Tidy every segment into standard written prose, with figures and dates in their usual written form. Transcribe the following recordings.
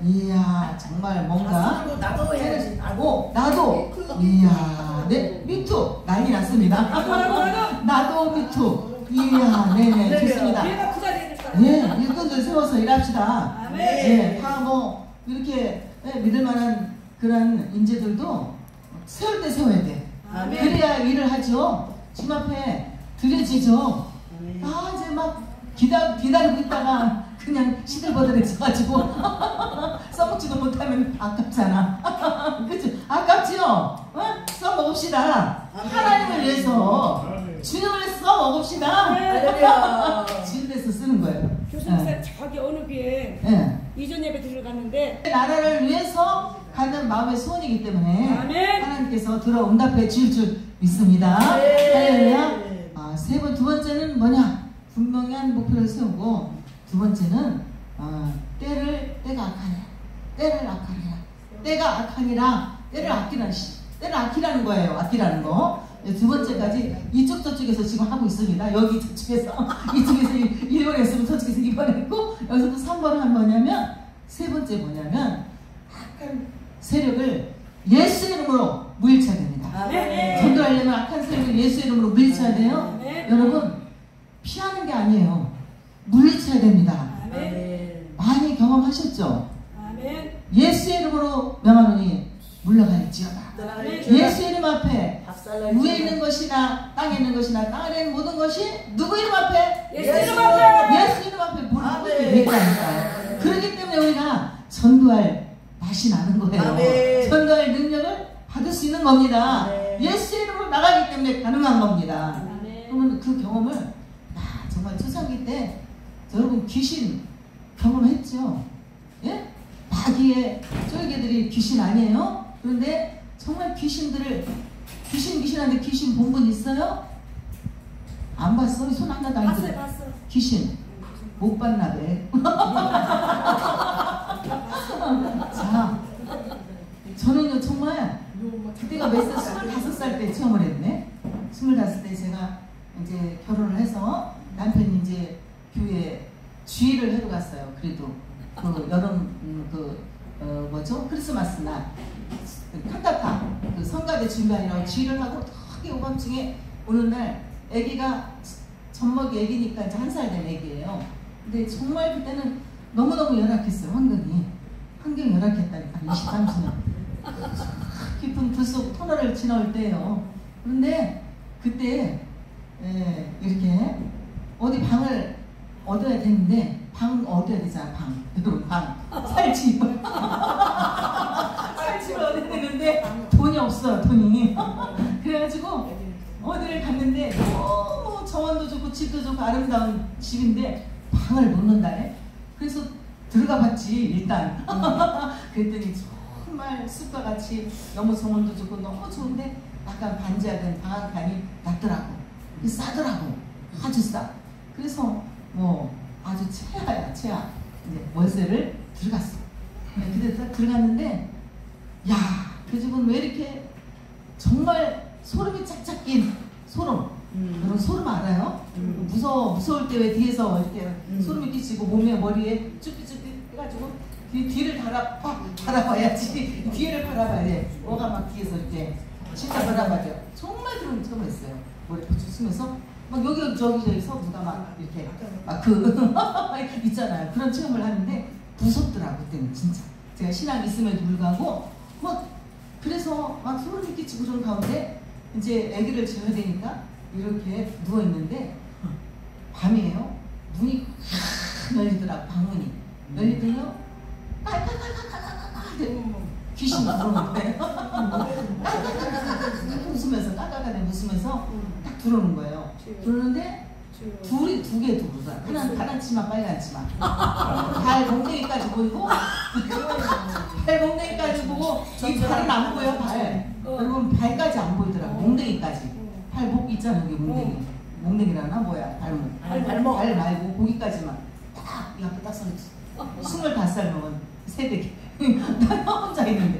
이야, 정말 뭔가. 나도 해야지. 나도. 이야, 네, 미투. 난리 났습니다. 나도 미투. 이야, 네네, 좋습니다. 네, 일꾼들 세워서 일합시다. 네, 다 뭐, 이렇게 믿을만한 그런 인재들도 세울 때 세워야 돼. 그래야 일을 하죠. 주님 앞에 드려지죠. 이제 막 기다리고 있다가 그냥 시들버들해져가지고 써먹지도 못하면 아깝잖아. 그치? 아깝지요? 써먹읍시다. 하나님을 위해서 주님을 써먹읍시다. 주님에서 쓰는 거예요. 교수님 저기 어느 교회 이전 예배 들어갔는데 나라를 위해서 가는 마음의 소원이기 때문에 아멘. 하나님께서 들어 응답해 주실 줄 믿습니다. 할렐루야. 두 번째는 뭐냐? 분명한 목표를 세우고, 두 번째는 때가 악하니라. 때를 악하니라. 때가 악하니라. 때를 아끼라는 거예요. 아끼라는 거. 두 번째까지 이쪽 저쪽에서 지금 하고 있습니다. 여기 저쪽에서 이쪽에서 1번 했으면 저쪽에서 2번 했고, 여기서도 3번은 한 뭐냐면, 세 번째 뭐냐면 악한 세력을 예수 이름으로 물리쳐야 됩니다. 전도하려면 악한 세력을 예수 이름으로 물리쳐야 돼요. 여러분, 피하는 게 아니에요. 물리쳐야 됩니다. 많이 경험하셨죠? 예수의 이름으로 명하노니 물러갈지어다. 예수 이름 앞에 위에 있는 것이나 땅에 있는 것이나 땅 아래 있는 모든 것이 누구 이름 앞에? 예수 이름 앞에 무릎 꿇게 있다니까요. 그렇기 때문에 우리가 전도할 맛이 나는 거예요. 전도할 능력을 받을 수 있는 겁니다. 예수 이름으로 나가기 때문에 가능한 겁니다. 그러면 그 경험을 정말 초창기 때 여러분 귀신 경험했죠? 예? 마귀의 쫄개들이 귀신 아니에요? 그런데 정말 귀신들을 귀신한테 귀신 본 분 있어요? 안 봤어? 손 하나도 안 들어. 봤어. 귀신 못 봤나 배. 자, 저는요 정말 그때가 몇 살? 25살 때 체험을 했네. 25때 제가 이제 결혼을 해서 남편이 이제 교회 주일을 해러 갔어요. 그래도 그 여름 뭐죠? 크리스마스 날 칸타타 그 성가대 준비하느라고 주일을 하고 되게 오밤중에 오는 날 아기가 젖먹이 아기니까 이제 1살 된 아기예요. 근데 정말 그때는 너무너무 열악했어요. 환경이 열악했다니까. 23주년 깊은 불 속 터널을 지나올 때예요. 그런데 그때 이렇게 어디 방을 얻어야 되는데 방 얻어야 되잖아. 방 여러분 방 살집을 얻어야 되는데 돈이 없어요. 돈이 그래가지고 어디를 갔는데 너무 정원도 좋고 집도 좋고 아름다운 집인데 방을 못 넣는다네. 그래서 들어가 봤지 일단. 그랬더니 정말 숲과 같이 너무 정원도 좋고 너무 좋은데 약간 반지하된 방 한 칸이 낮더라고. 싸더라고. 아주 싸. 그래서 뭐 아주 최하야 최하. 이제 월세를 들어갔어. 근데 딱 들어갔는데 야, 그 집은 왜 이렇게 정말 소름이 짝짝 낀 소름. 여러분 소름 알아요? 무서울 때 왜 뒤에서 이렇게 소름이 끼치고 몸에 머리에 쭈삐쭈삐 해가지고 뒤를 바라봐야지. 뒤를 바라봐야 돼. 뭐가 막 뒤에서 이렇게 진짜 바라봐죠. 정말 그런 처음 했어요. 머리 붙여 쓰면서 막 여기 저기서 누가 막 이렇게 막 있잖아요. 그런 체험을 하는데 무섭더라고 그때는 진짜. 제가 신앙이 있음에도 불구하고 막 그래서 막 소름이 끼치고 그런 가운데 이제 아기를 재워야 되니까 이렇게 누워 있는데 밤이에요. 문이 열리더라고. 방문이 열리더니요. 귀신이 들어오는 거예요. 웃으면서 까까까네 웃으면서 딱 들어오는 거예요. 들어오는데 둘이 두 개 들어오더라. 하나는 파란 치마 빨간 치마. 발 몽둥이까지 보이고 발 몽둥이까지 보고 이 발은 안 보여. 발 여러분 발까지 안 보이더라고. 몽둥이까지. 발목 있잖아. 여기 몽둥이라나 뭐야. 발목 발 말고 고기까지만 딱 이 앞에 딱 서있어. 25살 먹은 새댁이 나 혼자 있는데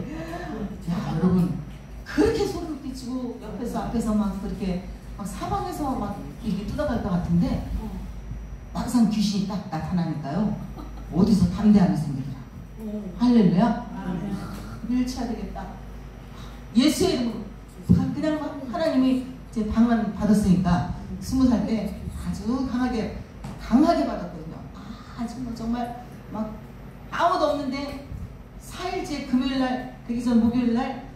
야 여러분 그렇게 소름 끼치고 앞에서 막 그렇게 막 사방에서 막 이게 뜯어갈 것 같은데 막상 귀신이 딱 나타나니까요 어디서 담대함이 생기더라. 할렐루야. 밀쳐야 되겠다. 예수의 이름으로 그냥 막 하나님이 이제 방만 받았으니까 20살 때 아주 강하게 받았거든요. 아주 뭐 정말 막 아무도 없는데 4일째 금요일날 되기 전 목요일날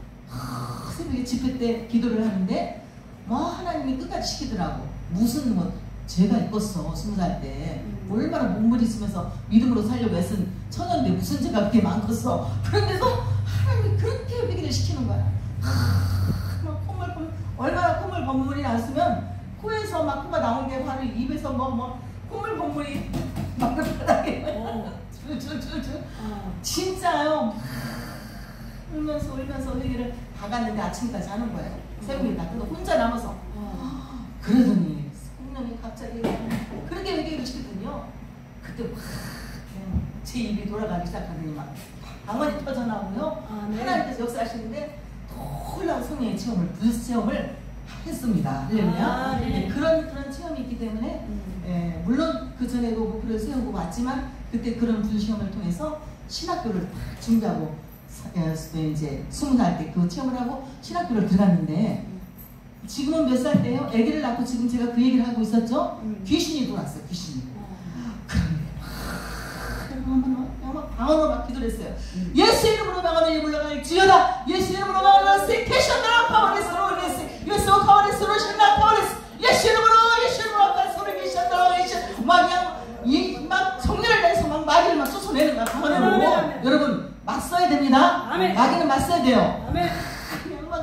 새벽에 집회 때 기도를 하는데 뭐 하나님이 끝까지 시키더라고. 무슨 뭐 죄가 있겠어. 20살 때 얼마나 몸부림치면서 믿음으로 살려고 애쓴 천연데 무슨 죄가 그렇게 많겠어. 그런데도 하나님이 그렇게 회개를 시키는 거야. 막 콧물 얼마나 콧물 범물이 났으면 코에서 막 코가 나온 게 바로 입에서 뭐 콧물 범물이 막 바닥에 줄줄줄줄 진짜요. 울면서 회개를 다 갔는데 아침까지 하는 거예요. 새벽에 다. 근데 혼자 남아서 그러더니 성령이 갑자기 그렇게 회개를 시키더니요. 그때 막 제 입이 돌아가기 시작하더니 막 방언이 터져나오고요. 하나님께서 역사하시는데 놀라운 성령의 체험을 부스 체험을 했습니다. 할렐루야. 네. 그런 체험이 있기 때문에 물론 그 전에도 목표를 세우고 왔지만 그때 그런 부스 시험을 통해서 신학교를 딱 준비하고 이제 20살 때 그 체험을 하고 신학교를 들어갔는데 지금은 몇 살 때요? 아기를 낳고 지금 제가 그 얘기를 하고 있었죠? 귀신이 돌았어요. 귀신이. 그런데 방언으로 막 기도를 했어요. 예수 이름으로 방언을 물러갈지어다. 예수 이름으로 방언을 캐셔나 파워레스로 예수 파워레스로 신나 파워레스 예수 이름으로 소리 계셨다. 예수 막 성령을 내서 막 마귀를 막 쫓아내는 거야. 방언으로. 여러분 맞서야 됩니다. 마귀는 맞서야 돼요.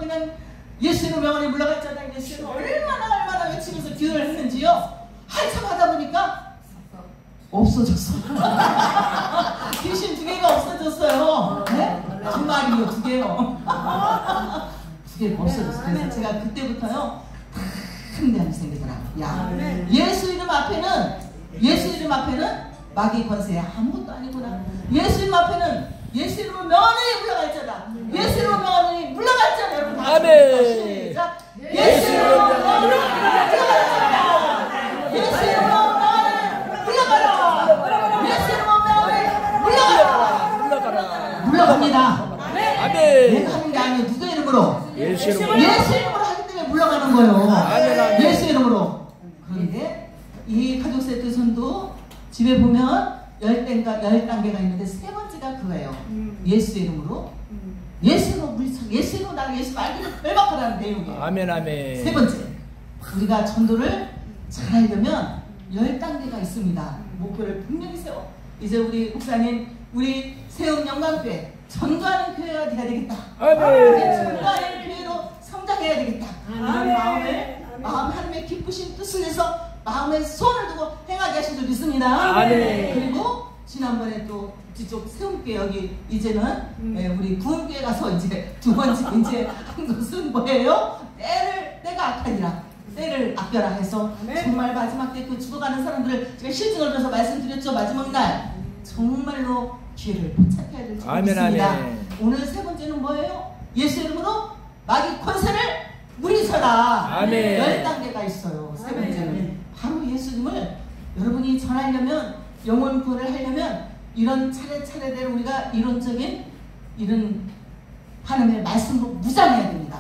그냥 예수 이름 명언에 물러갈지어다. 예수 이름 얼마나 외치면서 기도를 했는지요. 한참 하다 보니까 없어졌어. 귀신 2개가 없어졌어요. 네? 두 마리요, 2개요. 2개가 없어졌어요. 그래서 제가 그때부터요, 큰 대함이 생기더라고요. 야, 예수 이름 앞에는 마귀 권세 아무것도 아니구나. 예수 이름 앞에는 예수 이름으로 명언이 물러갈지어다. 예수 이름으로 명언이 물러갈지어다. 여러분 다 아멘. 시작. 예수 이름으로 명언이 물러갈지어다. 예수 이름으로 물러갑니다. 내가 하는 게 아니에요. 누구 이름으로? 예수 이름으로 하기 때문에 물러가는 거예요. 예수 이름으로. 그런데 이 가족 세트 선도 집에 보면 10단계가 있는데 3번째가 그거예요. 예수 이름으로. 예수 이름으로 나를 예수 말기를 멸박하라는 내용이에요. 아멘. 3번째. 우리가 전도를 잘하려면 10단계가 있습니다. 목표를 분명히 세워. 이제 우리 목사님, 우리 세움 영광교회 전도하는 교회가 돼야 되겠다. 전도하는 교회로 성장해야 되겠다. 마음 하나님의 기쁘신 뜻을 내서 마음에 손을 두고 행하게 하신 줄 믿습니다. 그리고 지난번에 또 뒤쪽 세움교회 여기 이제는 우리 구원교회 가서 이제 2번째 이제 한 것은 뭐예요? 때가 악하니라. 때를 아껴라 해서 정말 마지막 때 그 죽어가는 사람들을 제가 실증을 들어서 말씀드렸죠. 마지막 날 정말로 기회를 포착해야 될 줄 믿습니다. 오늘 3번째는 뭐예요? 예수 이름으로 마귀 권세를 물리쳐라. 10단계가 있어요. 3번째는 바로 예수님을 여러분이 전하려면 영혼 구원을 하려면 이런 차례차례대로 우리가 이론적인 이런 하나님의 말씀으로 무장해야 됩니다.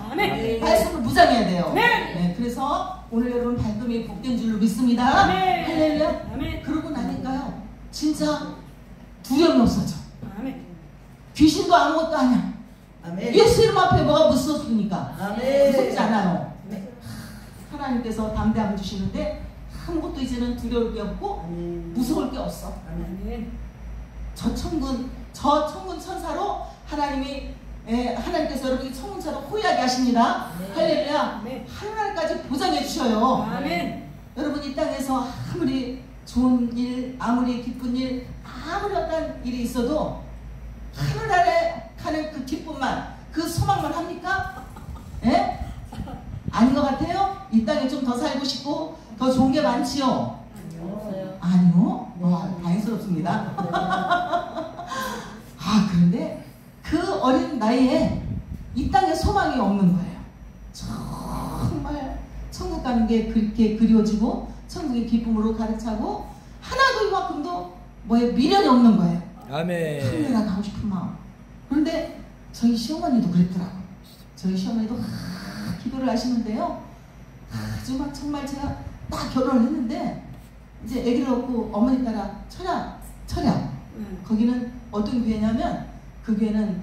말씀으로 무장해야 돼요. 네, 그래서 오늘 여러분 발걸음이 복된 줄로 믿습니다. 할렐루야. 그러고 나니까요 진짜 두려움이 없어져. 귀신도 아무것도 아니야. 예수 이름 앞에 뭐가 무섭습니까? 무섭지 않아요. 하나님께서 담대함을 주시는데 아무것도 이제는 두려울 게 없고 무서울 게 없어. 저 천군 천사로 하나님께서 여러분이 천군처럼 호위하게 하십니다. 할렐루야. 하늘까지 보장해 주셔요. 여러분 이 땅에서 아무리 좋은 일, 아무리 기쁜 일, 아무리 어떤 일이 있어도 하늘나라에 가는 그 기쁨만, 그 소망만 합니까? 예? 아닌 것 같아요? 이 땅에 좀 더 살고 싶고 더 좋은 게 많지요? 아니요? 다행스럽습니다. 그런데 그 어린 나이에 이 땅에 소망이 없는 거예요. 정말 천국 가는 게 그렇게 그리워지고 천국의 기쁨으로 가득 차고 하나도 이만큼도 미련이 없는 거예요. 아멘. 하늘나라 가고 싶은 마음. 그런데 저희 시어머니도 그랬더라고요. 저희 시어머니도 기도를 하시는데요. 아주 막 정말 제가 딱 결혼을 했는데 이제 아기를 얻고 어머니 따라 철야. 거기는 어떤 교회냐면 그 교회는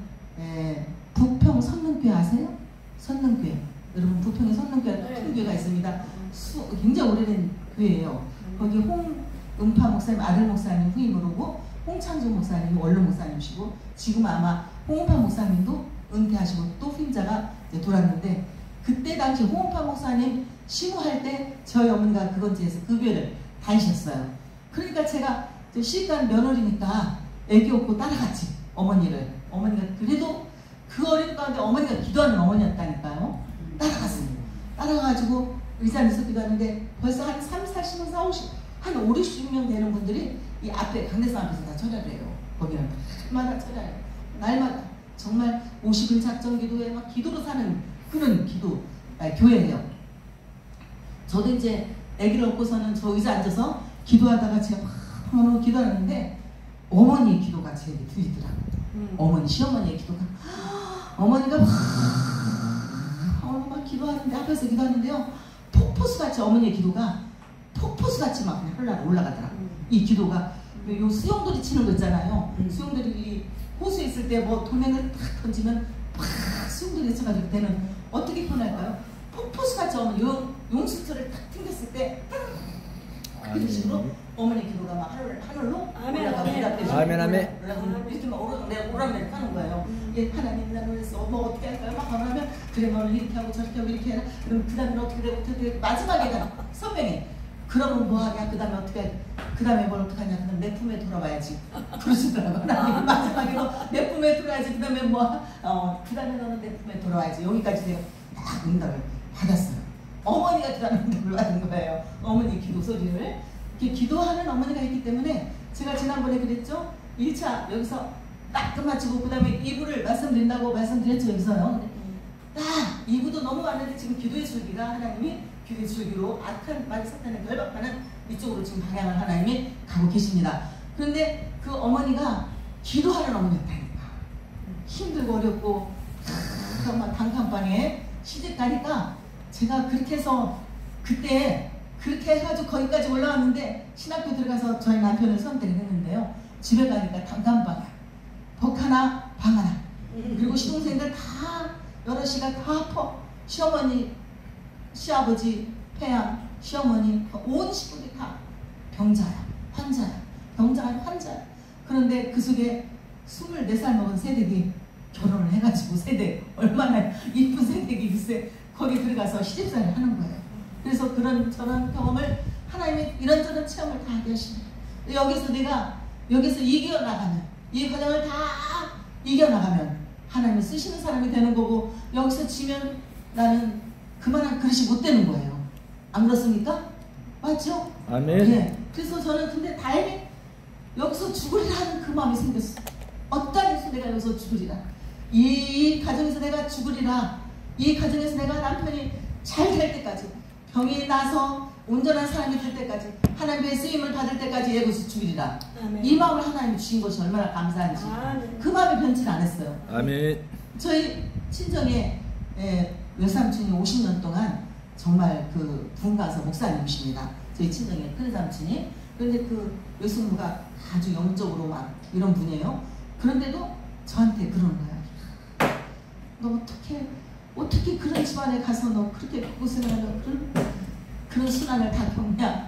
부평 선능교회 아세요? 선능교회. 여러분 부평에 선능교회 큰 교회가 있습니다. 굉장히 오래된 교회예요. 거기 홍은파 목사님 아들 목사님 후임으로고 홍창조 목사님이 원로 목사님이시고 지금 아마 홍은파 목사님도 은퇴하시고 또 후임자가 이제 돌았는데 그때 당시 홍은파 목사님 시무할 때 저희 어머니가 그건지에서 그 교회를 다니셨어요. 그러니까 제가 시집간 며느리니까 애기 얻고 따라갔지 어머니가 그래도 그 어린 가운데 어머니가 기도하는 어머니였다니까요. 따라갔습니다. 따라가가지고 의자에서 기도하는데 벌써 한 30, 40명, 한 5, 60명 되는 분들이 이 앞에 강대상 앞에서 다 철야를 해요. 거기는 날마다 철야해요. 날마다 정말 50일 작정 기도에 막 기도로 사는 그런 교회예요. 저도 이제 아기를 얻고서는 저 의자 앉아서 기도하다가 제가 막 기도하는데 어머니의 기도가 제게 들리더라고요. 어머니, 시어머니의 기도가 어머니가 막 기도하는데 앞에서 기도하는데요. 폭포수같이 어머니의 기도가 폭포수같이 막 그냥 올라가더라고요. 이 기도가 요 수영돌이 치는 거 있잖아요. 수영돌이 호수에 있을 때 뭐 돌멩이를 탁 던지면 팍 수영돌이 쳐가지고 되는 어떻게 표현할까요? 폭포수같이 어머니 용수철을 탁 튕겼을 때 그런 식으로 어머니 기도가 막 하늘로 올라가고 아멘. 이렇게 막 오락내락 하는 거예요. 하나님 나를 위해서 뭐 어떻게 할까요? 막 하면 그래 너는 이렇게 하고 저렇게 하고 이렇게 해라. 그럼 그 다음에 어떻게 되고 마지막에는 선명해. 그러면 뭐 하냐? 그 다음에 어떻게 그 다음에 뭘 어떻게 하냐? 그럼 내 품에 돌아와야지. 그러시더라고요. 하나님 마지막에 너 내 품에 돌아와야지. 그 다음에 그 다음에 너는 내 품에 돌아와야지. 여기까지 제가 딱 응답을 받았어요. 어머니가 그다음에 응답을 받은 거예요. 어머니 기도 소리를. 기도하는 어머니가 있기 때문에 제가 지난번에 그랬죠. 1차 여기서 딱 끝마치고 그 다음에 2부를 말씀드린다고 말씀드렸죠. 여기서요. 딱 2부도 넘어갔는데 지금 기도의 줄기가 하나님이 기도의 줄기로 악한 말 사탄을 결박하는 이쪽으로 지금 방향을 하나님이 가고 계십니다. 그런데 그 어머니가 기도하는 어머니였다니까. 힘들고 어렵고 정말 단칸방에 시집 가니까 제가 그렇게 해서 그때 그렇게 해가지고 거기까지 올라왔는데 신학교 들어가서 저희 남편을 선택을 했는데요. 집에 가니까 단칸방이야. 복 하나 방 하나. 그리고 시동생들 다 여럿이가 다 아파. 시어머니, 시아버지, 폐암, 시어머니 온 식구들이 다 병자야. 환자야. 그런데 그 속에 24살 먹은 새댁이 결혼을 해가지고 얼마나 이쁜 새댁이 글쎄 거기 들어가서 시집살이를 하는 거예요. 그래서 그런 저런 경험을 하나님이 이런저런 체험을 다 하게 하시네요. 여기서 이겨나가면 이 과정을 다 이겨나가면 하나님을 쓰시는 사람이 되는 거고 여기서 지면 나는 그만한 그릇이 못 되는 거예요. 안 그렇습니까? 맞죠? 아멘. 네. 그래서 저는 근데 다행히 여기서 죽으리라는 그 마음이 생겼어요. 어떠해서 내가 여기서 죽으리라. 이 가정에서 내가 죽으리라. 이 가정에서 내가 남편이 잘 될 때까지 병이 나서 온전한 사람이 될 때까지 하나님의 쓰임을 받을 때까지 여기서 죽으리라. 아멘. 이 마음을 하나님이 주신 것이 얼마나 감사한지. 아멘. 그 마음이 변치를 안 했어요. 아멘. 저희 친정에 외삼촌이 50년 동안 정말 그 부흥가서 목사님이십니다. 저희 친정에 큰삼촌이. 그런데 그 외숙모가 아주 영적으로 막 이런 분이에요. 그런데도 저한테 그러는 거야. 너 어떻게 그런 집안에 가서 너 그렇게 고생하는 그런 순환을 다 겪냐?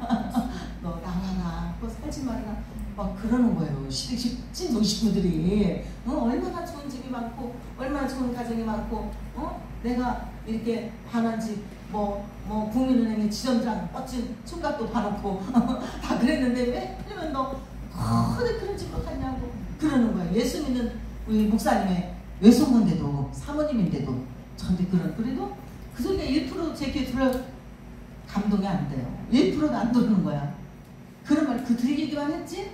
너 나와라. 너 살지 말아라. 막 그러는 거예요. 친정 식구들이 얼마나 좋은 집이 많고 얼마나 좋은 가정이 많고 내가 이렇게 반한 집 국민은행에 지점장 멋진 총각도 봐놓고 다 그랬는데 왜 그러면 너 그런 집으로 갔냐고 그러는 거예요. 예수 믿는 우리 목사님의 외숙모인데도 사모님인데도 저한테 그래도 그 소리가 1% 제 귀에 들어 감동이 안 돼요. 1%도 안 들어오는 거야. 그런 말 들리기만 했지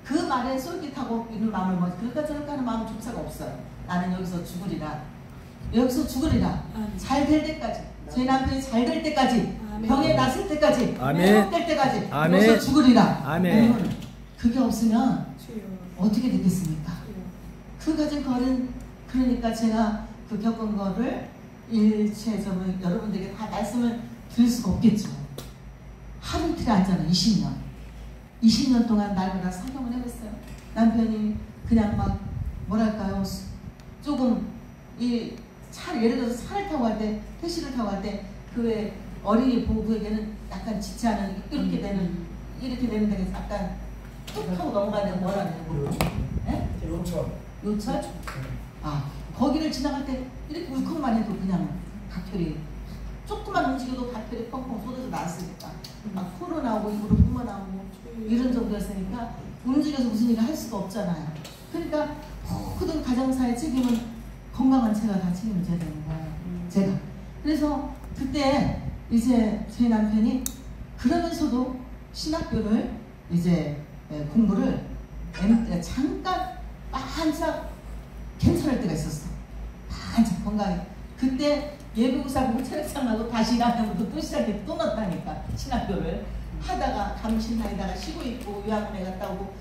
그 말에 쏠깃하고 있는 마음을 그럴까 저럴까 하는 마음조차가 없어요. 나는 여기서 죽으리라. 잘 될 때까지 저희 남편이 잘 될 때까지 아멘. 병에 났을 때까지 회복될 때까지 여기서 죽으리라. 아멘. 그게 없으면 어떻게 됐겠습니까? 그 가진 거는 그러니까 제가 그 겪은 거를 일체적으로 여러분들에게 다 말씀을 드릴 수가 없겠죠. 하루 이틀에 앉아는 20년 동안 날마다 사경을 해봤어요. 남편이 그냥 막 뭐랄까요, 조금 이 차, 예를 들어서 차를 타고 갈 때, 택시를 타고 갈 때 그 외 어린이 보호구에게는 약간 지치 않은 이렇게 되는 데가 약간 툭 하고 넘어가는 뭐라 그래요? 예? 요철? 아, 거기를 지나갈 때 이렇게 울컥만 해도 그냥 각혈이 조금만 움직여도 각혈이 펑펑 쏟아져 나왔으니까 막 코로 나오고 입으로 뿜어 나오고 이런 정도였으니까 움직여서 무슨 일을 할 수가 없잖아요. 그러니까 모든 가정사의 책임은 건강한 제가 다 책임을 져야 되는 거예요. 제가. 그래서 그때 이제 제 남편이 그러면서도 신학교를 이제 공부를 잠깐 반짝 괜찮을 때가 있었어. 반짝 건강해. 그때 예비고사 보고 체력장하고 다시 일하면서 또 시작해 또 넣었다니까. 신학교를 하다가 감신하에다가 쉬고 있고 요양원에 갔다 오고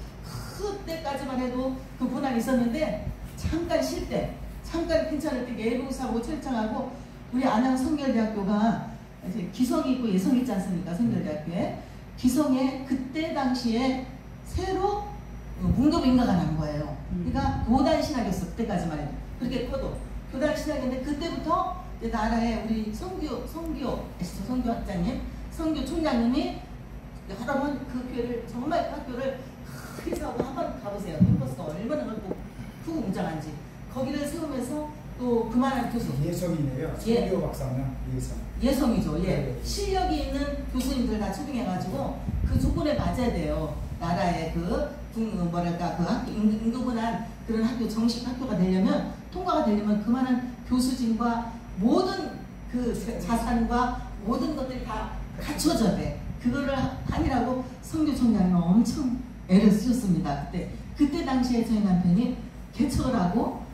그때까지만 해도 그 고난이 있었는데 잠깐 쉴 때 잠깐 괜찮을 때 예비고사 보고 체력장하고 우리 안양 성결대학교가 이제 기성이 있고 예성이 있지 않습니까? 성결대학교에 기성에 그때 당시에 새로 문교부 인가가 난 거예요. 그러니까 교단 신학이었어. 그때까지만 해도. 그렇게 커도 교단 신학인데 그때부터 이제 나라에 우리 성교 학자님, 성교 총장님이 여러 번 그 교회를 정말 그 학교를 크게 세우고 한번 가보세요. 캠퍼스가 얼마나 넓고 크고 웅장한지. 거기를 세우면서 또 그만한 교수. 예성이네요. 성교 박사는 예성이죠. 예. 실력이 있는 교수님들 다 초빙해가지고 그 조건에 맞아야 돼요. 나라의 뭐랄까 그 학교 인구분한 그런 학교 정식 학교가 되려면 통과가 되려면 그만한 교수진과 모든 그 자산과 모든 것들이 다 갖춰져야 돼. 그거를 하느라고 성교총장은 엄청 애를 쓰셨습니다. 그때 당시에 저희 남편이 개척을 하고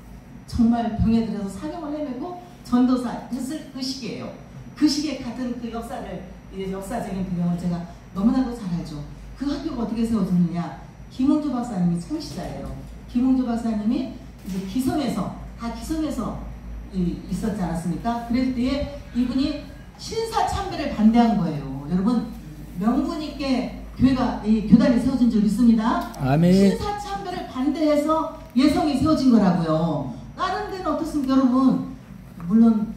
정말 병에 들어서 사경을 헤매고 전도사 했을 그 시기예요. 그 시기에 같은 그 역사적인 배경을 제가 너무나도 잘 알죠. 그 학교가 어떻게 세워졌느냐? 김홍조 박사님이 창시자예요. 김홍조 박사님이 이제 기성에서 있었지 않았습니까? 그럴 때에 이분이 신사참배를 반대한 거예요. 여러분 명분 있게 교단이 세워진 줄 믿습니다. 아멘. 신사참배를 반대해서 예성이 세워진 거라고요. 다른 데는 어떻습니까, 여러분? 물론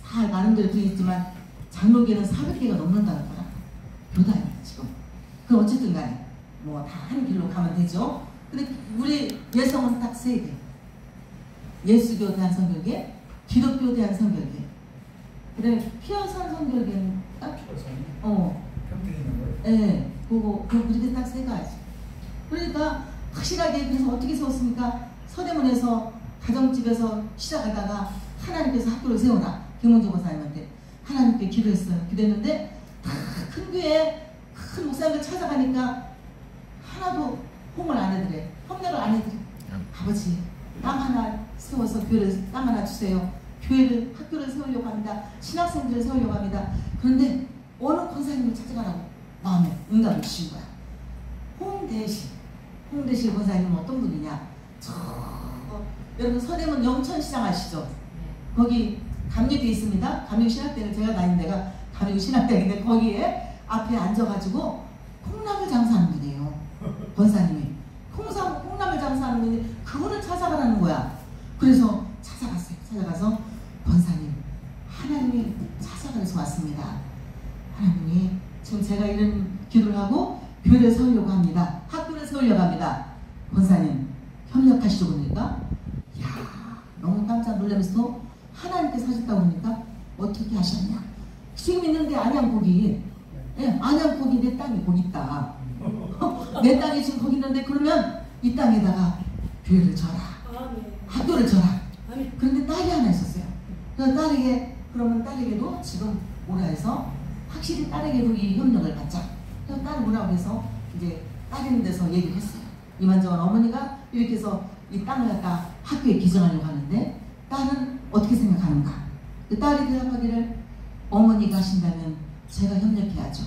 다 나름대로 되겠지만 장로교는 400개가 넘는다는 거라. 교단이 지금. 그 어쨌든 간에 뭐 다 한 길로 가면 되죠. 근데 우리 예성은 딱 3개. 예수교 대한성결계, 기독교 대한성결계. 그다음에 피어선 성결계는 딱 평택에 있는 거예요. 네, 그렇게 딱 3가지. 그러니까 확실하게 그래서 어떻게 세웠습니까? 서대문에서 가정집에서 시작하다가 하나님께서 학교를 세워라. 김원조 권사님한테 하나님께 기도했어요. 기도했는데 큰 교회에 큰 목사님들 찾아가니까 하나도 홍을 안 해드려. 협력을 안 해드려. 아버지 땅 하나 세워서 땅 하나 주세요. 학교를 세우려고 합니다. 신학생들을 세우려고 합니다. 그런데 어느 권사님을 찾아가라고 마음에 응답을 주신 거야. 홍대실 권사님은 어떤 분이냐? 여러분 서대문 영천시장 아시죠? 거기 감리교에 있습니다. 감리교신학대는 제가 다닌 데가 감리교신학대인데 거기에 앞에 앉아가지고 콩나물 장사하는 분이에요. 권사님이 콩나물 장사하는 분이 그분을 찾아가라는 거야. 그래서 찾아갔어요. 찾아가서 권사님 하나님이 찾아가서 왔습니다. 하나님이 지금 제가 이런 기도를 하고 교회를 세우려고 합니다. 학교를 세우려고 합니다. 권사님 협력하시죠. 그러니까 이야 너무 깜짝 놀라면서 하나님께서 하셨다고 그러니까 어떻게 하셨냐. 지금 있는데 안양고기 안양고기 내 땅이 거기 있다. 내 땅이 지금 거기 있는데 그러면 이 땅에다가 교회를 져라. 학교를 져라. 그런데 딸이 하나 있었어요. 그래서 딸에게도 지금 오라 해서 확실히 딸에게도 이 협력을 받자. 그래서 딸을 오라고 해서 이제 딸 있는 데서 얘기를 했어요. 이만저만 어머니가 이렇게 해서 이 땅을 갖다 학교에 기증하려고 하는데 딸은 어떻게 생각하는가? 그 딸이 대답하기를 어머니가 하신다면 제가 협력해야죠.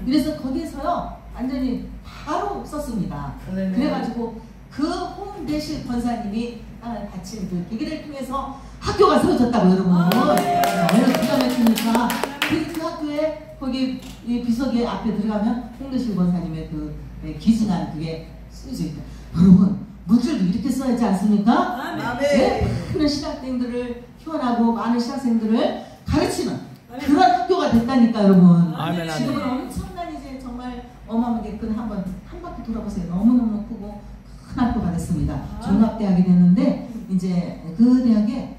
그래서 거기에서요 완전히 바로 썼습니다. 그래가지고 그 홍대실 권사님이 땅을 바친 그 계기를 통해서 학교가 세워졌다고 여러분. 얼마나 기가 막히니까 그 학교에 거기 이 비서기 앞에 들어가면 홍대실 권사님의 그 기증한 그게 쓰여져 있다. 여러분 물질도 이렇게 써야지 않습니까? 많은 신학생들을 키워나고 많은 신학생들을 가르치는 그런 학교가 됐다니까 여러분. 지금은 엄청난 이제 정말 어마어마하게 큰 한 바퀴 돌아보세요. 너무너무 크고 큰 학교가 됐습니다. 종합대학이 됐는데 이제 그 대학에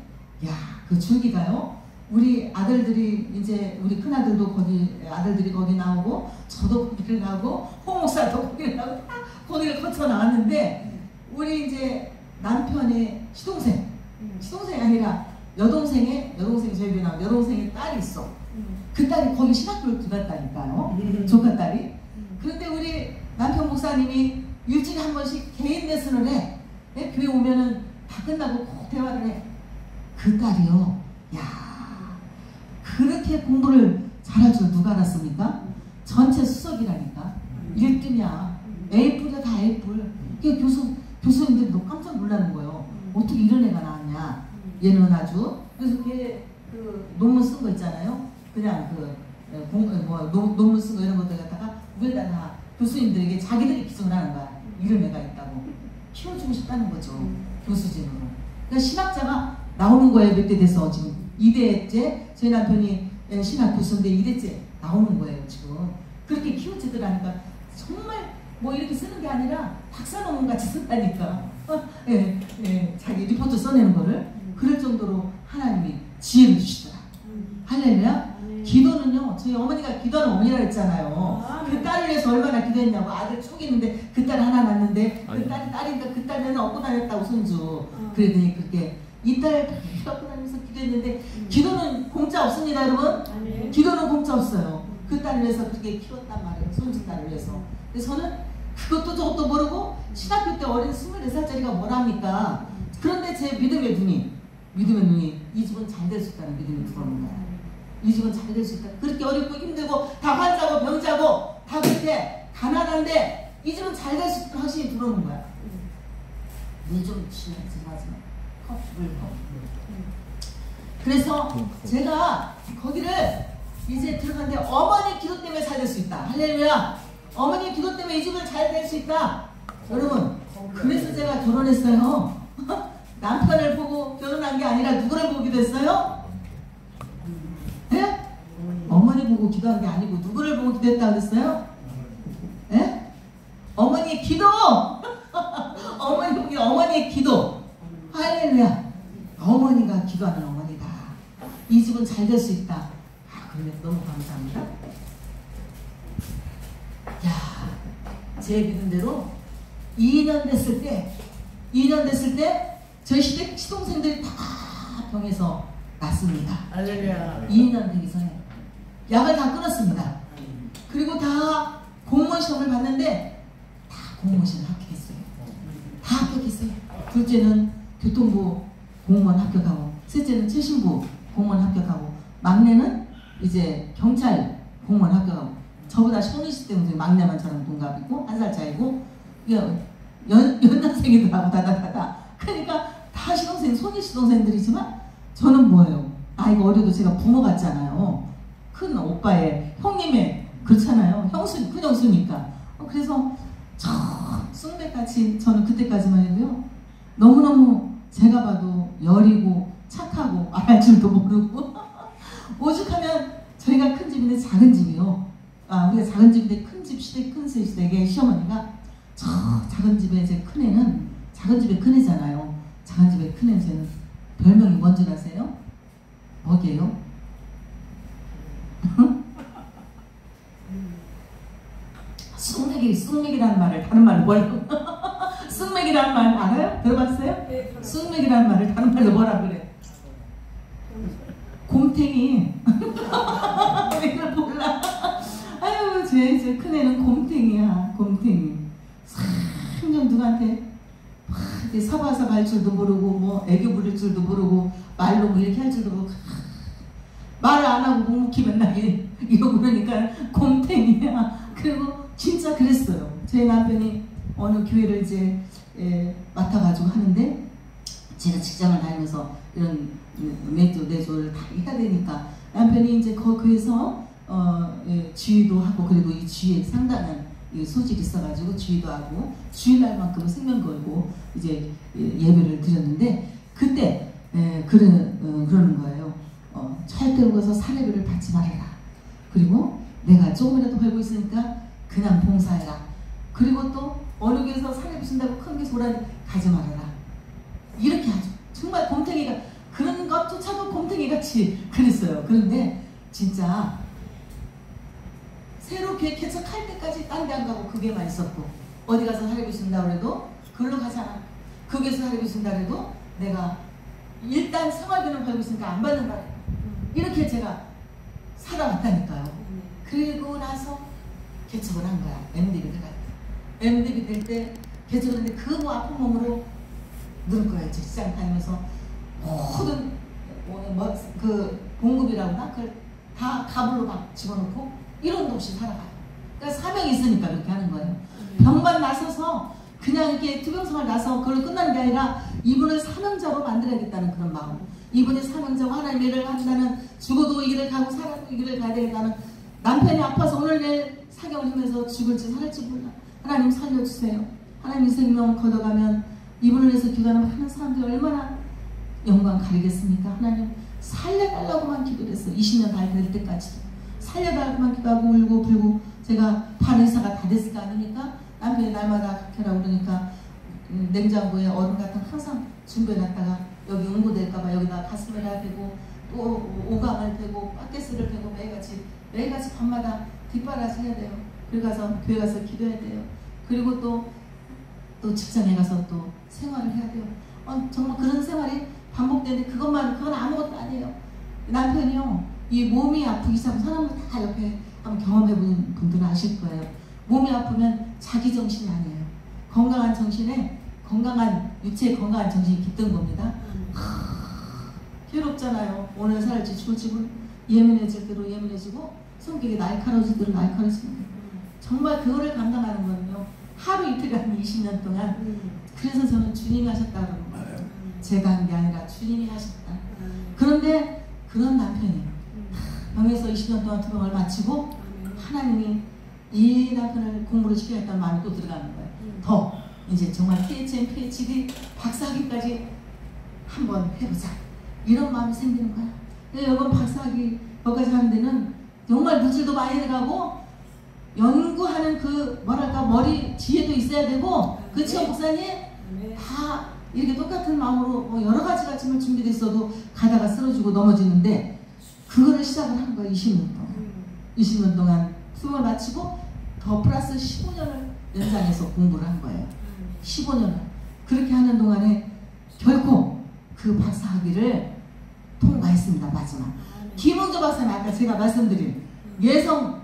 그 줄기가요. 우리 아들들이 이제 우리 큰 아들도 거기 아들들이 거기 나오고 저도 거기를 나오고 홍 목사도 거기를 나오고 다 거기를 거쳐 나왔는데 우리 이제 남편의 시동생이 아니라 여동생의 저희 누나 여동생의 딸이 있어. 그 딸이 거기 신학교를 들어갔다니까요. 조카 딸이. 그런데 우리 남편 목사님이 일주일에 한 번씩 개인 레슨을 해. 교회 오면은 다 끝나고 꼭 대화를 해. 그 딸이요. 그렇게 공부를 잘할 줄 누가 알았습니까? 전체 수석이라니까. 1등이야. A뿔이야 다 A뿔. 교수님들도 깜짝 놀라는 거예요. 어떻게 이런 애가 나왔냐. 얘는 아주. 그래서 걔 그 논문 쓴 거 있잖아요. 그냥 논문 쓴 거 이런 것들 갖다가 위에다가 교수님들에게 자기들이 기증을 하는 거야. 이런 애가 있다고. 키워주고 싶다는 거죠. 교수진으로. 그러니까 신학자가 나오는 거예요. 몇 대 돼서 지금 2대째 저희 남편이 신학 교수인데 2대째 나오는 거예요. 지금. 그렇게 키워지들 하니까 정말 뭐 이렇게 쓰는 게 아니라 박사 논문 같이 쓴다니까. 자기 리포트 써내는 거를. 그럴 정도로 하나님이 지혜를 주시더라. 할렐루야. 기도는요. 저희 어머니가 기도하는 어머니라 했잖아요. 그 딸을 위해서 얼마나 기도했냐고. 아들 쭉 있는데 그 딸 하나 낳는데 그 딸이 딸인가 그 딸 맨날 업고 다녔다고 손주. 그러더니 그렇게 이 딸 갖고 다니면서 기도했는데 기도는 공짜 없습니다 여러분. 기도는 공짜 없어요. 그 딸을 위해서 그렇게 키웠단 말이에요. 손주 딸을 위해서. 근데 저는 그것도 저것도 모르고 신학교 때 어린 24살짜리가 뭘 합니까? 그런데 제 믿음의 눈이 이 집은 잘 될 수 있다는 믿음이 들어오는 거야. 이 집은 잘 될 수 있다. 그렇게 어렵고 힘들고 다 환자고 병자고 다 그렇게 가난한데 이 집은 잘 될 수 있다는 확신이 들어오는 거야. 눈이 좀 지나지만 물 그래서 제가 거기를 이제 들어갔는데 어머니 기도 때문에 잘 될 수 있다. 할렐루야. 어머니 기도 때문에 이 집은 잘 될 수 있다. 여러분 그래서 제가 결혼했어요. 남편을 보고 결혼한 게 아니라 누구를 보고 기도했어요? 예? 어머니 보고 기도한 게 아니고 누구를 보고 기도했다고 그랬어요? 예? 어머니의 기도! 어머니의 기도! 할렐루야! 어머니가 기도하는 어머니다. 이 집은 잘 될 수 있다. 그러면 너무 감사합니다. 제 믿음대로 2년 됐을 때 저희 시동생들이 다 병에서 낫습니다. 할렐루야. 2년 되기 전에 약을 다 끊었습니다. 그리고 다 공무원 시험을 봤는데 다 공무원 시험을 합격했어요. 다 합격했어요. 둘째는 교통부 공무원 합격하고, 셋째는 최신부 공무원 합격하고, 막내는 이제 경찰 공무원 합격하고, 저보다 20대 때문에 막내만 저랑 동갑이고 1살 차이고 연년생이더라고. 다다다다. 그러니까 다 손이 시동생들이지만 저는 뭐예요? 아이가 어려도 제가 부모 같잖아요. 큰 오빠의 형님의 그렇잖아요. 큰 형수니까. 그래서 쑥맥같이 저는 그때까지만 해도요. 너무너무 제가 봐도 여리고 착하고 말할 줄도 모르고 오죽하면 저희가 큰 집인데 작은 집이요. 우리가 작은 집인데 큰 집 시대 큰 시댁에 시어머니가 작은 집에 제 큰애는 작은 집에 큰애잖아요. 작은 집에 큰애는 별명이 뭔지 아세요? 뭐게요? 쑥맥이라는 말을 다른 말로 뭐라고? 쑥맥이라는 말 알아요? 들어봤어요? 네, 쑥맥이라는 말을 다른 말로 뭐라 그래? 곰탱이. 이걸 몰라. 아유, 제 큰애는 곰탱이야. 곰탱이. 상년 누구한테 사바사 갈 줄도 모르고 뭐 애교 부릴 줄도 모르고 말로 뭐 이렇게 할 줄도 모르고 말을 안 하고 묵묵히 맨날 이러고 그러니까 곰탱이야. 그리고 진짜 그랬어요. 제 남편이 어느 교회를 이제 맡아가지고 하는데 제가 직장을 다니면서 이런 매주 내조를 다 해야 되니까 남편이 이제 거기에서 지휘도 하고 그리고 이 지휘에 상당한 소질이 있어가지고 지휘도 하고 주일날만큼은 생명 걸고 이제 예배를 드렸는데 그때 그러는 거예요. 절대로 가서 사례비를 받지 말아라. 그리고 내가 조금이라도 벌고 있으니까 그냥 봉사해라. 그리고 또 어느 교회에서 사례비 준다고 큰 게 소란이 가지 말아라. 이렇게 하죠. 정말 곰탱이가 그런 것조차도 곰탱이같이 그랬어요. 그런데 진짜 새로 교회 개척할 때까지 딴 데 안 가고 그 교회만 있었고 어디 가서 사례비 준다고 해도 그걸로 가잖아. 그 교회에서 사례비 준다고 해도 내가 일단 생활비는 벌고 있으니까 안 받는 거예요. 이렇게 제가 살아왔다니까요. 그리고 나서 개척을 한 거야. MDB 들어갈 때. MDB 될 때 개척을 했는데 그 아픈 몸으로 늘 거예요. 제 시장 다니면서 모든 그 봉급이라고 나 그걸 다 가불로 막 집어넣고 1원도 없이 살아가요. 그러니까 사명이 있으니까 그렇게 하는 거예요. 병만 나서서 그냥 이렇게 투병생활 나서 그걸로 끝나는 게 아니라 이분을 사명자로 만들어야겠다는 그런 마음. 이분이 사명자고 하나님의 일을 한다는 죽어도 이 길을 가고 살아도 이 길을 가야 되겠다는 남편이 아파서 오늘 내일 사경을 하면서 죽을지 살을지 몰라. 하나님 살려주세요. 하나님 생명 걷어가면 이분을 위해서 기도하는 많은 사람들이 얼마나 영광 가리겠습니까? 하나님 살려달라고만 기도했어요. 20년 다 될 때까지도 살려달라고만 기도하고 울고 불고 제가 반의사가 다 됐을 거 아닙니까? 남편이 날마다 그렇게 하라고 그러니까 냉장고에 얼음 같은 거 항상 준비해놨다가 여기 응고될까봐 여기다 가슴에다 대고 또 오감을 대고 바켓스를 대고 매일같이 밤마다 뒷바라지 해야 돼요. 그리고 가서 교회 가서 기도해야 돼요. 그리고 또 직장에 가서 또 생활을 해야 돼요. 정말 그런 생활이 반복되는데 그건 아무것도 아니에요. 남편이요 이 몸이 아프기 시작하면 사람들 다 옆에 한번 경험해본 분들은 아실 거예요. 몸이 아프면 자기 정신이 아니에요. 건강한 정신에 건강한 유체의 건강한 정신이 깃든 겁니다. 괴롭잖아요. 오늘 살지 죽을지 예민해질 대로 예민해지고 성격이 날카로워질 대로 날카로워지는 거예요. 정말 그거를 감당하는 거는요. 하루 이틀이 아닌 20년 동안 그래서 저는 주님이 하셨다고 그러는 거예요. 제가 한 게 아니라 주님이 하셨다. 그런데 그런 남편이에요. 병에서 20년 동안 투병을 마치고 하나님이 이 남편을 공부를 시켜야겠다는 마음이 또 들어가는 거예요. 더 이제 정말 PhD, PhD, 박사학위까지 한번 해보자. 이런 마음이 생기는 거야. 여러분 박사학위 거기까지 하는 데는 정말 물질도 많이 들어가고 연구하는 그 뭐랄까 머리 지혜도 있어야 되고 그치요 목사님? 다 이렇게 똑같은 마음으로 여러 가지가 정말 준비돼 있어도 가다가 쓰러지고 넘어지는데 그거를 시작을 한 거예요. 20년 동안 20년 동안 수업을 마치고 더 플러스 15년을 연장해서 공부를 한 거예요. 15년을 그렇게 하는 동안에 결코 그 박사학위를 통과했습니다. 마지막 김홍조 박사님 아까 제가 말씀드린 예성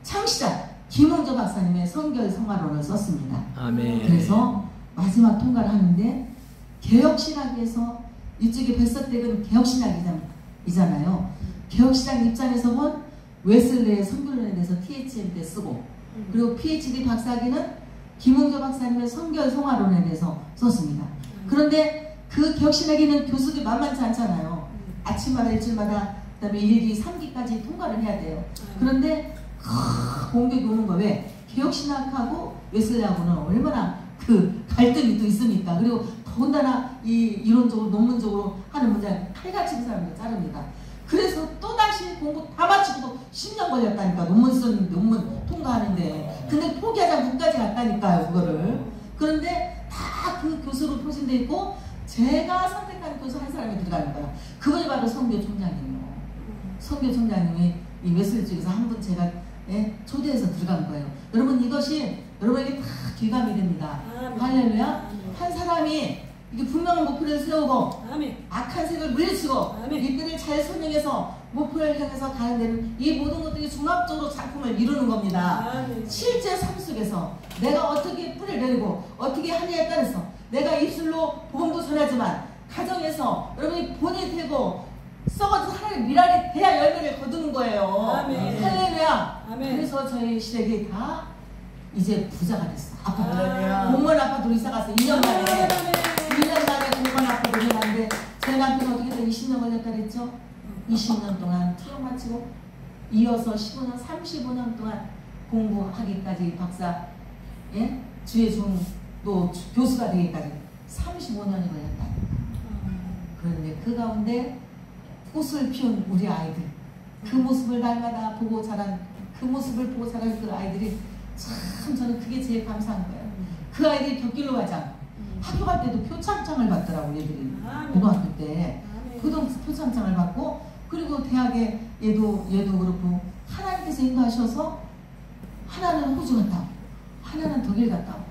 창시자 김홍조 박사님의 성결 성화론을 썼습니다. 아멘. 그래서 마지막 통과를 하는데 개혁신학에서 이쪽에 뱃서댁은 개혁신학이잖아요. 개혁신학 입장에서 본 웨슬레의 성결론에 대해서 THM 때 쓰고 그리고 PhD 박사학위는 김홍조 박사님의 성결 성화론에 대해서 썼습니다. 그런데 그 개혁신학에는 교수들이 만만치 않잖아요. 아침마다 일주일마다 그다음에 1기, 3기까지 통과를 해야 돼요. 그런데 공격이 오는 거 왜? 개혁신학하고 웨슬레하고는 얼마나 그 갈등이 또 있으니까. 그리고 더군다나 이 이론적으로 논문적으로 하는 문제는 칼같이 그 사람들 자릅니다. 그래서 또다시 공부 다 마치고도 10년 걸렸다니까. 논문 통과하는데. 근데 포기하자 끝까지 갔다니까요. 그거를. 그런데 다 그 교수로 표시돼 있고 제가 선택한 교수 한 사람이 들어가는 거야. 그분이 바로 성교 총장님이요. 성교 총장님이 이 웨슬리 쪽에서 한 분 제가 초대해서 들어간 거예요. 여러분 이것이 여러분에게 다 귀감이 됩니다. 할렐루야. 한 사람이 이게 분명한 목표를 세우고 악한 색을 물리치고 이들을 잘 설명해서 목표를 향해서 가는 데는 이 모든 것들이 종합적으로 작품을 이루는 겁니다. 실제 삶 속에서 내가 어떻게 뿌리를 내리고 어떻게 하느냐에 따라서 내가 입술로 복음도 전하지만 가정에서 여러분이 본이 되고 썩어서 하나님 미랄이 돼야 열매를 거두는 거예요. 할렐루야. 그래서 저희 시댁이 다 이제 부자가 됐어. 아빠가. 아. 공무원 아빠도 이사 가서 2년 만에 1년 만에 공무원 아빠도 이사는데 제 남편 어떻게 돼 20년 걸렸다 그랬죠? 20년 동안 투역 마치고 이어서 15년 35년 동안 공부하기까지 박사 예? 주의종도 교수가 되기까지 35년이 걸렸다. 그런데 그 가운데 꽃을 피운 우리 아이들 그 모습을 날마다 보고 자란 그 모습을 보고 자란 그 아이들이 참 저는 그게 제일 감사한 거예요. 그 아이들이 곁길로 가지 않고 학교 갈 때도 표창장을 받더라고 얘들이. 고등학교 때 표창장을 받고 그리고 대학에 얘도 그렇고 하나님께서 인도하셔서 하나는 호주 갔다 오고 하나는 독일 갔다 오고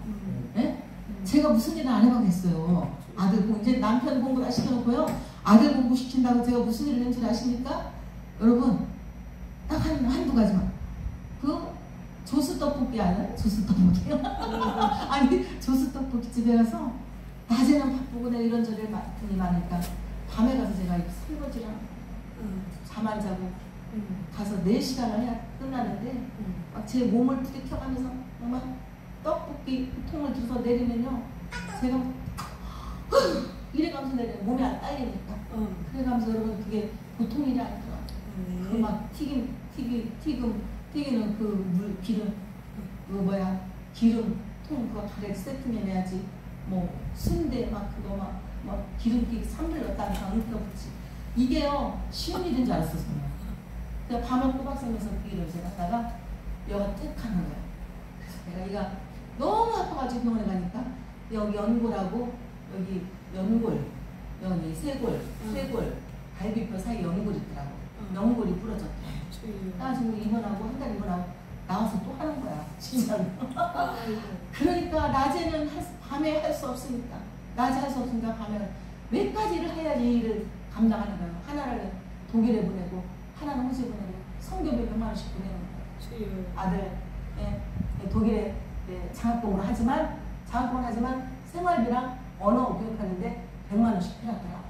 예? 제가 무슨 일을 안 해보겠어요. 아들 공부 이제 남편 공부를 시켜놓고요. 아들 공부 시킨다고 제가 무슨 일을 했는 줄 아십니까? 여러분 딱 한두 가지만 그 조수 떡볶이 알아요? 조수 떡볶이 아니 조수 떡볶이 집에 가서 낮에는 바쁘고 내가 이런저런 많이 많으니까 밤에 가서 제가 설거지랑 잠 안 자고 가서 4시간을 해야 끝나는데 막 제 몸을 부딪혀가면서 정말 떡볶이 통을 들어서 내리면요 제가 이래가면서 내려요. 몸이 안 딸리니까 그래가면서 여러분 그게 보통 일이 아니더라고요. 그 막 튀기는 그 물 기름 그 뭐야 기름 통 그거 가래 세트면 해야지 뭐 순대 막 그거 막 기름기 3을 넣었다니까 엉켜붙지 이게요 쉬운 일인 줄 알았었어요. 그래서 밤을 꼬박 새면서 그 일을 제가 하다가 여가 툭 하는 거야. 그래서 내가 이가 너무 아파가지고 병원에 가니까 여기 연골하고 여기 연골 여기 쇄골 갈비뼈 사이 연골이 있더라고. 연골이 부러졌대. 그래가지고 입원하고 한 달 입원하고 나와서 또 하는 거야. 진짜로. 그러니까 낮에는 밤에 할 수 없으니까 낮에 할 수 없으니까 밤에 몇 가지를 해야지 일을 감당하는 거예요. 하나를 독일에 보내고 하나는 호주에 보내고 성교비 100만 원씩 보내는 거예요. 아들 독일에 장학금으로 하지만 생활비랑 언어 교육하는데 100만 원씩 필요하더라고요.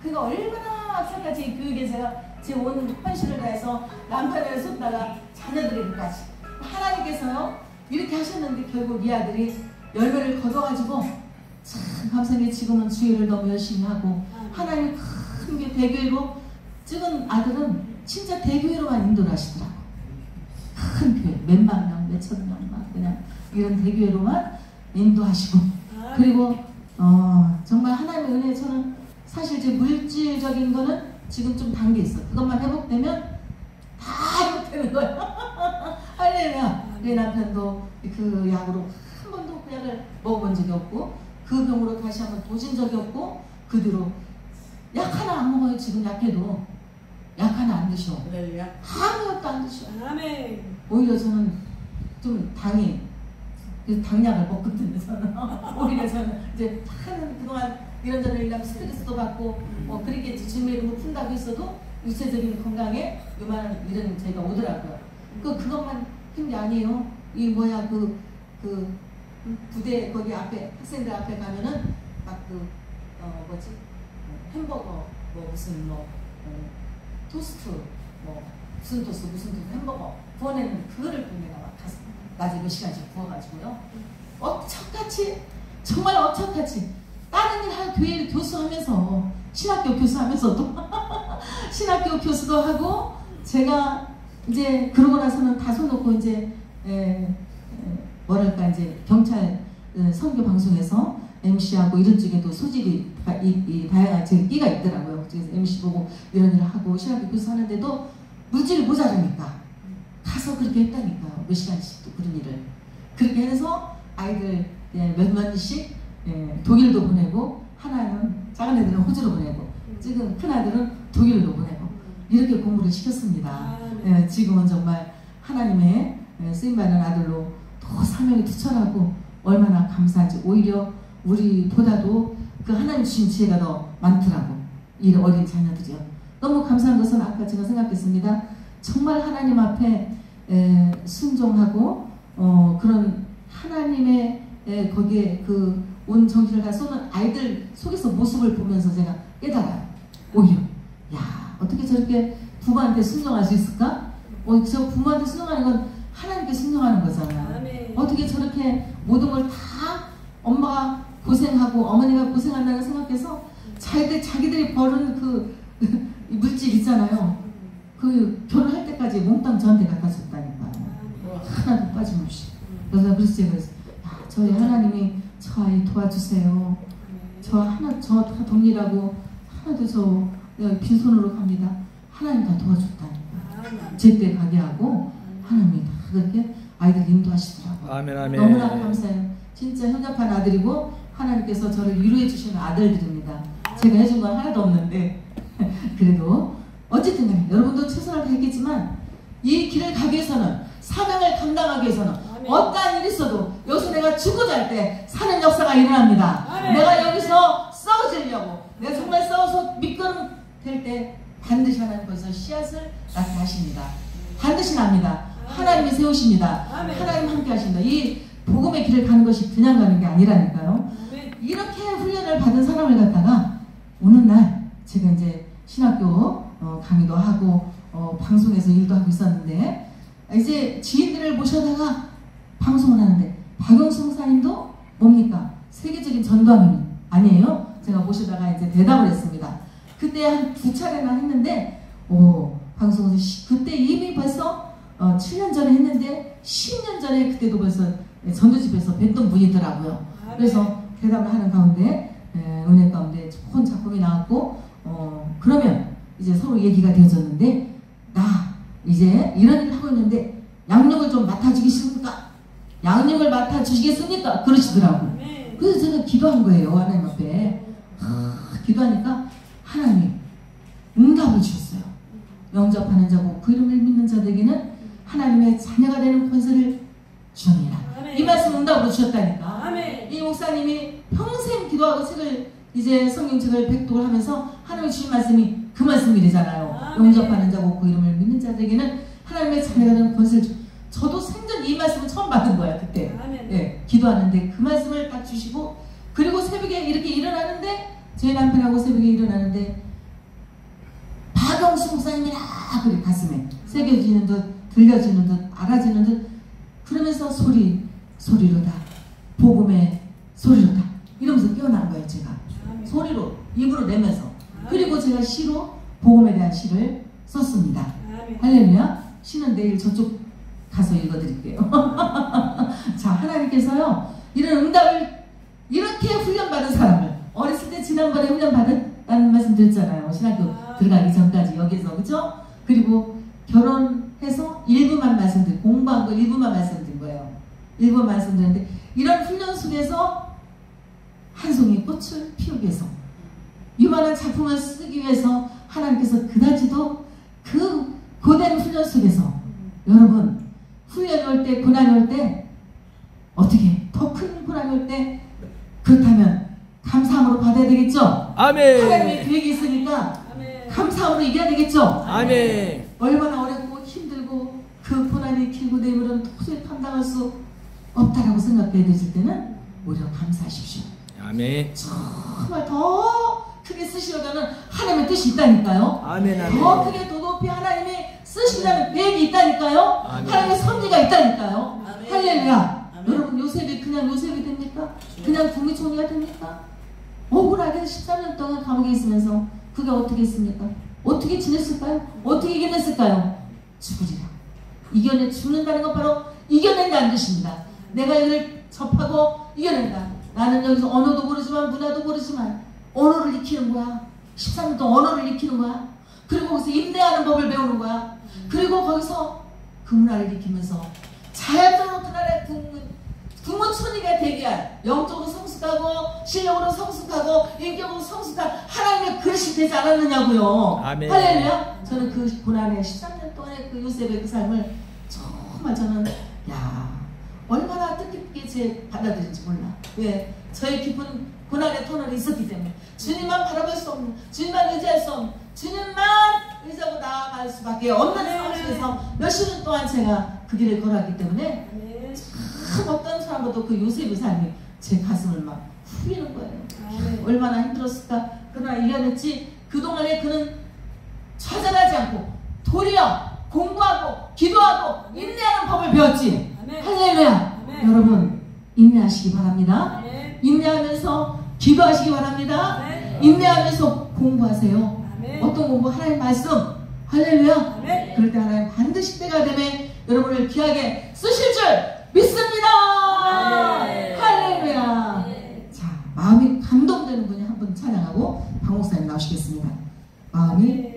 그러니까 얼마나 앞서까지 교육에 제가 제 온 헌신을 다해서 남편을 쏟다가 자녀들에게까지 하나님께서요 이렇게 하셨는데 결국 이 아들이 열매를 거둬가지고 참 감사하게 지금은 주일을 너무 열심히 하고 하나님 큰 게 대교회로 찍은 아들은 진짜 대교회로만 인도를 하시더라고. 큰 교회 몇만 명 몇천 명만 그냥 이런 대교회로만 인도하시고 그리고 정말 하나님의 은혜 저는 사실 제 물질적인 거는 지금 좀 단계 있어. 그것만 회복되면 다 회복되는 거야. 할렐루야. 내 남편도 그 약으로 한 번도 그 약을 먹어본 적이 없고 그 병으로 다시 한번 도진 적이 없고 그 뒤로 약 하나 안 먹어요. 지금 약해도 약 하나 안 드셔. 아무것도 안 드셔. 오히려 저는 좀 당이 당약을 먹거든요. 저는 오히려 저는 이제 그동안 이런저런 일하면 스트레스도 받고 그렇게 주님의 이름을 푼다고 했어도 육체적인 건강에 요만한 이런 제가 오더라고요. 그것만 한 게 아니에요. 이 뭐야 그 부대 거기 앞에 학생들 앞에 가면은 막 뭐지 햄버거 무슨 토스트 무슨 토스트 햄버거 구워내는 그거를 또 내가 막 가서 낮에 몇 시간씩 구워가지고요. 억척같이 정말 억척같이 다른 일 할 교회 교수하면서 신학교 교수하면서도 신학교 교수도 하고 제가 이제 그러고 나서는 다 손놓고 이제 뭐랄까 이제 경찰 선교 방송에서 MC하고 이런 쪽에도 소질이 다양한 제 끼가 있더라고요. 그래서 MC 보고 이런 일을 하고 신학교 교수 하는데도 물질이 모자라니까 가서 그렇게 했다니까요. 몇 시간씩 또 그런 일을 그렇게 해서 아이들 몇 년씩 독일도 보내고 하나는 작은 애들은 호주로 보내고 지금 큰 아들은 독일로 보내고 이렇게 공부를 시켰습니다. 지금은 정말 하나님의 쓰임받는 아들로 더 사명이 투철하고 얼마나 감사한지 오히려 우리보다도 그 하나님 주신 지혜가 더 많더라고. 이 어린 자녀들이요. 너무 감사한 것은 아까 제가 생각했습니다. 정말 하나님 앞에 순종하고 그런 하나님의 거기에 그 온 정신을 다 쏟는 아이들 속에서 모습을 보면서 제가 깨달아요. 오히려 야 어떻게 저렇게 부모한테 순종할 수 있을까? 저 부모한테 순종하는 건 하나님께 순종하는 거잖아. 어떻게 저렇게 모든 걸 다 엄마가 고생하고 어머니가 고생한다고 생각해서 자기들이 버는 그 물질 있잖아요. 그 결혼할 때까지 몽땅 저한테 갖다 줬다니까. 하나도 빠짐없이. 그래서 제가 저희 하나님이 저 아이 도와주세요. 저 다 동일하고 하나도 저 빈손으로 갑니다. 하나님 다 도와줬다니까. 제때 가게 하고 하나님이 다 그렇게 아이들 인도하시더라고요. 아멘, 아멘. 너무나 감사해요. 진짜 현잡한 아들이고 하나님께서 저를 위로해 주시는 아들들입니다. 제가 해준 건 하나도 없는데 그래도 어쨌든 간에 여러분도 최선을 다했겠지만 이 길을 가기 위해서는 사명을 감당하기 위해서는 어떠한 일이 있어도 여기서 내가 죽고 잘 때 사는 역사가 일어납니다. 내가 여기서 싸워지려고 내가 정말 싸워서 미끄럼 될 때 반드시 하나님께서 씨앗을 낳게 하십니다. 반드시 납니다. 하나님이 세우십니다. 하나님 함께 하십니다. 이 복음의 길을 가는 것이 그냥 가는 게 아니라니까요. 이렇게 훈련을 받은 사람을 갖다가 오는 날 제가 이제 신학교 강의도 하고 방송에서 일도 하고 있었는데 이제 지인들을 모셔다가 방송을 하는데 박영수 목사님도 뭡니까? 세계적인 전도하는 아니에요? 제가 모시다가 이제 대답을 했습니다. 그때 한 2차례나 했는데 방송에서 그때 이미 벌써 7년 전에 했는데 10년 전에 그때도 벌써 전도집에서 뵀던 분이더라고요. 그래서 대답을 하는 가운데 은혜 가운데 좋은 작품이 나왔고 그러면 이제 서로 얘기가 되어졌는데 나 이제 이런 일을 하고 있는데 양육을 좀 맡아주겠습니까? 양육을 맡아주시겠습니까? 그러시더라고요. 그래서 제가 기도한 거예요. 하나님 앞에 기도하니까 하나님이 응답을 주셨어요. 영접하는 자고 그 이름을 믿는 자들에게는 하나님의 자녀가 되는 권세를 주니라. 이 말씀 응답으로 주셨다니까. 아멘. 이 목사님이 평생 기도하고 책을 이제 성경책을 백독을 하면서 하나님이 주신 말씀이 그 말씀이잖아요. 영접하는 자고 그 이름을 믿는 자들에게는 하나님의 자녀가 되는 권세를 저도 생전 이 말씀을 처음 받은 거야 그때. 네, 기도하는데 그 말씀을 딱 주시고 그리고 새벽에 이렇게 일어나는데 제 남편하고 새벽에 일어나는데 박영수 목사님이라 그래 가슴에 새겨지는 듯 들려지는 듯 알아지는 듯 그러면서 소리로다 복음의 소리로다 이러면서 깨어난 거예요. 제가 소리로 입으로 내면서 그리고 제가 시로 복음에 대한 시를 썼습니다. 할렐루야. 시는 내일 저쪽 가서 읽어드릴게요. 자, 하나님께서요 이런 응답을 이렇게 훈련받은 사람을 어렸을 때 지난번에 훈련받았다는 말씀 드렸잖아요. 신학교 들어가기 전까지 여기서 그죠? 그리고 결혼해서 일부만 말씀드리고 공부한 거 일부만 말씀드린 거예요. 일부 말씀드렸는데 이런 훈련 속에서 한 송이 꽃을 피우기 위해서 유만한 작품을 쓰기 위해서 하나님께서 그다지도 그 고된 훈련 속에서 여러분 훈련이 올 때 고난이 올 때 어떻게 더 큰 고난이 올 때 그렇다면 감사함으로 받아야 되겠죠? 아멘. 하나님의 계획이 있으니까 아멘. 감사함으로 이겨야 되겠죠? 아멘. 얼마나 어렵고 힘들고 그 고난이 길고 내물은 도저히 감당할 수 없다라고 생각해야 되실 때는 오히려 감사하십시오. 아멘. 정말 더 크게 쓰시려면 하나님의 뜻이 있다니까요. 아멘, 아멘. 더 크게 더 높이 하나님이 쓰신다는 계획이 있다니까요. 아멘. 하나님의 섭리가 있다니까요. 아멘. 할렐루야. 아멘. 여러분 요셉이 그냥 요셉이 됩니까? 그냥 국무총리가 됩니까? 억울하게 13년 동안 감옥에 있으면서 그게 어떻게 했습니까? 어떻게 지냈을까요? 어떻게 이겨냈을까요? 죽으리라. 죽는다는 건 바로 이겨낸다는 뜻입니다. 내가 이걸 접하고 이겨낸다. 나는 여기서 언어도 모르지만 문화도 모르지만 언어를 익히는 거야. 13년 동안 언어를 익히는 거야. 그리고 거기서 임대하는 법을 배우는 거야. 그리고 거기서 그 문화를 익히면서 자연적으로 그 나라의 국무총리가 되기 위한 영적으로 성숙하고 실력으로 성숙하고 인격으로 성숙한 하나님의 그릇이 되지 않았느냐고요. 아멘. 할렐루야. 저는 그 고난의 13년 동안의 그 요셉의 그 삶을 정말 저는 얼마나 뜻깊게 받아들인지 몰라. 왜? 저의 깊은 고난의 터널이 있었기 때문에 주님만 바라볼 수 없는, 주님만 의지할 수 없는, 주님만 의지하고 나아갈 수밖에 없는 상황 속에서 몇십 년 동안 제가 그 길을 걸어왔기 때문에 참 어떤 사람보다 그 요셉의 삶이 제 가슴을 막 후리는 거예요. 얼마나 힘들었을까. 그러나 이겨냈지. 그동안에 그는 좌절하지 않고 도리어 공부하고 기도하고 인내하는 법을 배웠지. 할렐루야. 아멘. 여러분 인내하시기 바랍니다. 아멘. 인내하면서 기도하시기 바랍니다. 아멘. 인내하면서 공부하세요. 아멘. 어떤 공부? 하나님 말씀. 할렐루야. 아멘. 그럴 때 하나님 반드시 때가 되면 여러분을 귀하게 쓰실 줄 믿습니다. 아멘. 할렐루야. 네. 자, 마음이 감동되는 분이 한 분 찬양하고 박 목사님 나오시겠습니다. 마음이